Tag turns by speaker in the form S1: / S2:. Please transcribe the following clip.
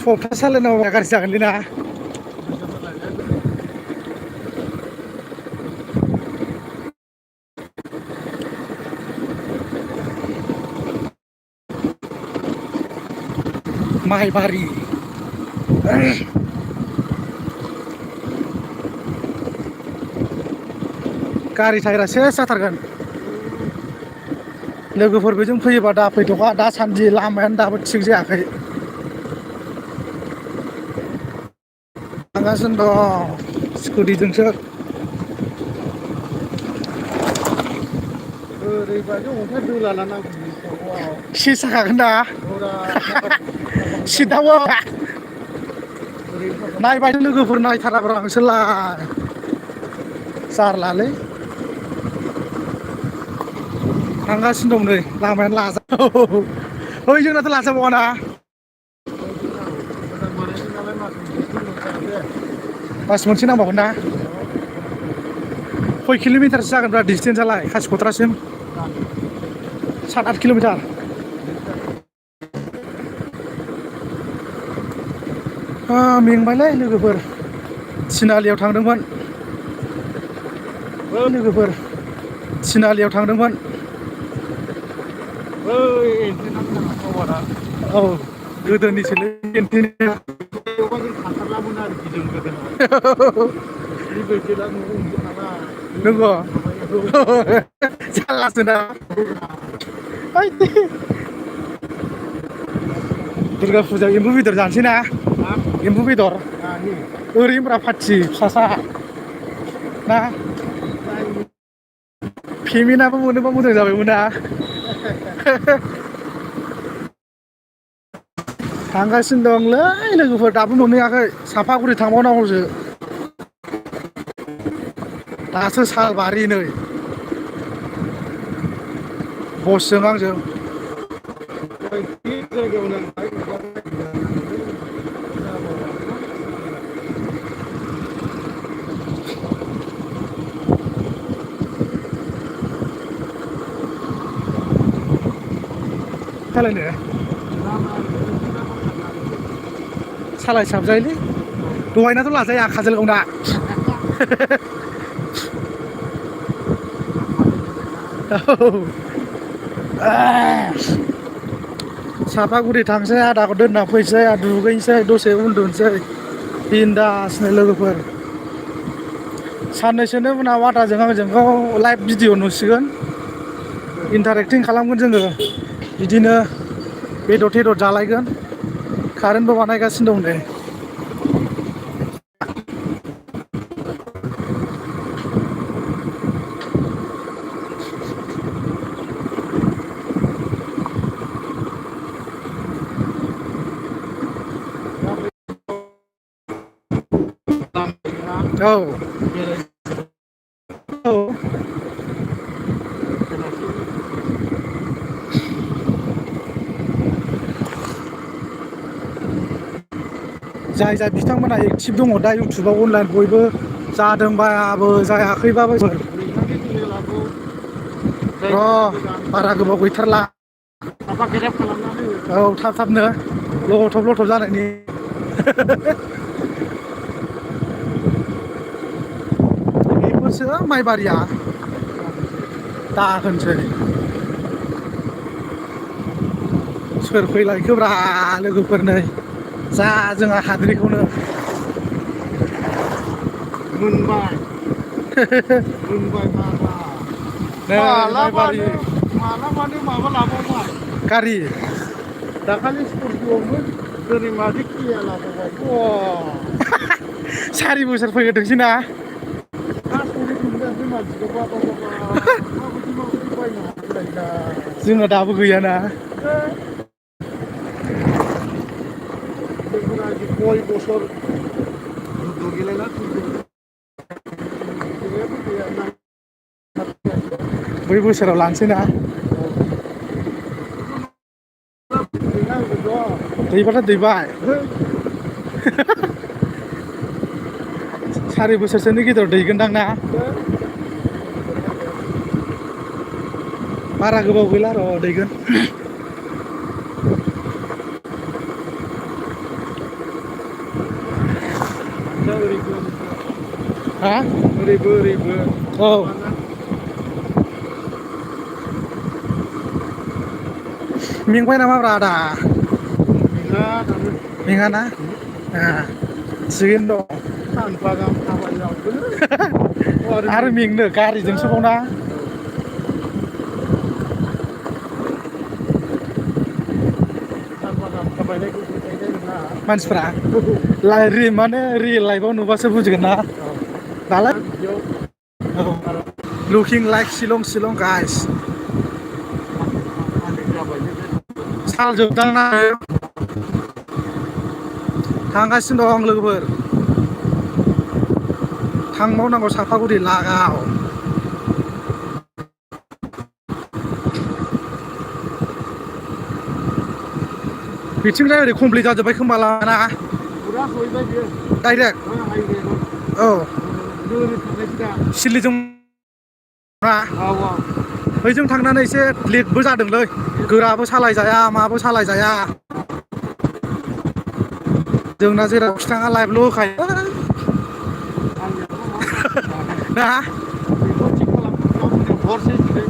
S1: अफा सालायनांगौ गाज्रि जागोनलै ना माइबारि गारि सायरा सेस जाथारगोन लोगोफोर बेजों फैयोबा दा फैथ'खा दासान्दि लामायानो दाबो थिग जायाखै थांगासिनो दं स्कुटिजोंसो
S2: ओरैबायदि अन्थाइ दोलाला नांगौ
S1: सेस जाखागोन दा सिदाव नायबाय लोगोफोर नायथाराब्रा नोंसोरलाय जारलालै थांगासिनो दं नै लामायानो लाजाव ओइ जोंनाथ' लाजाबावाना मास मोनसे नांबावगोन ना खय किल'मिटारसो जागोनब्रा डिसटेन्सआलाय कासिक'त्रासिम 7-8 किल'मिटार मेंबायलै लोगोफोर थिनालियाव थांदोंमोन लोगोफोर थिनालियाव थांदोंमोन औ गोदोनिसोलै एन्टिनाया नंगौ जारलासोना दुर्गा फुजायाव एम्बु बेदर जानोसै ना एम्बु बेदर ओरैनोब्रा पाथि फिसासा ना पेमेन्टआबो मोनोबा मोजां जाबायमोन ना थांगासिनो दंलै लोगोफोर दाबो मोनहैयाखै सापागुरि थांबावनांगौसो दासो सालबारि नै बसजों आंजों सालायनो सालायसाबजायोलै दहायनाथ' लाजाया काजलगावना सापागुरि थांसै आदाखौ दोनना फैसै दुगैनोसै दसे उन्दुनोसै बिन्दासनो लोगोफोर साननैसोनि उनाव आदाजों आंजों लाइभ भिडिअ नुसिगोन इन्टारेक्टिं खालामगोन जोङो बिदिनो बेदर थेदर जालायगोन कारेन्टबो बानायगासिनो दं नै औ औ जाय जाय बिथांमोनहा एक्टिभ दङ दा इउटुबाव अनलाइन बयबो जादोंबाबो जायाखैबाबो र' बारा गोबाव गैथारला औ थाब थाबनो लथब जानायनि बेफोरसो माइबारिया दा होनसै सोर फैलायखोब्रा लोगोफोर नै जा जोंहा हाद्रिखौनो
S2: मोनबाय
S1: माइबारि
S2: मालाबानो माबा लाबावबाय
S1: गारि
S2: दाखालि स्करपिअ'मोन दिनै माथो किया लाबावबाय
S1: 4 बोसोर फैग्रोथोंसै ना जोंना दाबो गैयाना
S2: गय बोसोर गेलेला
S1: बै बोसोराव लानोसै ना दैबाथ' दैबाय 4 बोसोरसोनि गेजेराव दैगोनदां ना बारा गोबाव गैला र' दैगोन हा
S2: ओरैबो ओरैबो
S1: औ मेंबाय नामाब्रा आदा
S2: गैला दानो
S1: मेङाना थिगैनो दं
S2: सानफा गाहाम थाबायलांदों
S1: आरो मेंनो गारिजोंसो बावना
S2: सानफा गाहाम थाबायनायखौ फोथायनाय नङा
S1: मानसिफ्रा माने रियेल लाइफआव नुबासो बुजिगोन ना दालाय
S2: बिदियाव
S1: औ looking like Shillong Shillong guys साल जोबदां ना थांगासिनो दं लोगोफोर थांबावनांगौ सापागुरि लागाव बिथिंजाय ओरै कमप्लिट जाजोब्बाय खोमा लाना
S2: फुरा सहैबाय बियो
S1: डाइरेक्ट
S2: हाइवेआव
S1: औ
S2: ओरै थांनायसो दा
S1: सिल्लिजों
S2: औ औ
S1: बैजों थांनानै एसे लेटबो जादोंलै गोराबो सालायजाया माबो सालायजाया जोंना जेरावखि थाङा लाइभल' होखायो
S2: आंनियाबो मा
S1: ना
S2: बेखौ थिग खालामनो हरसे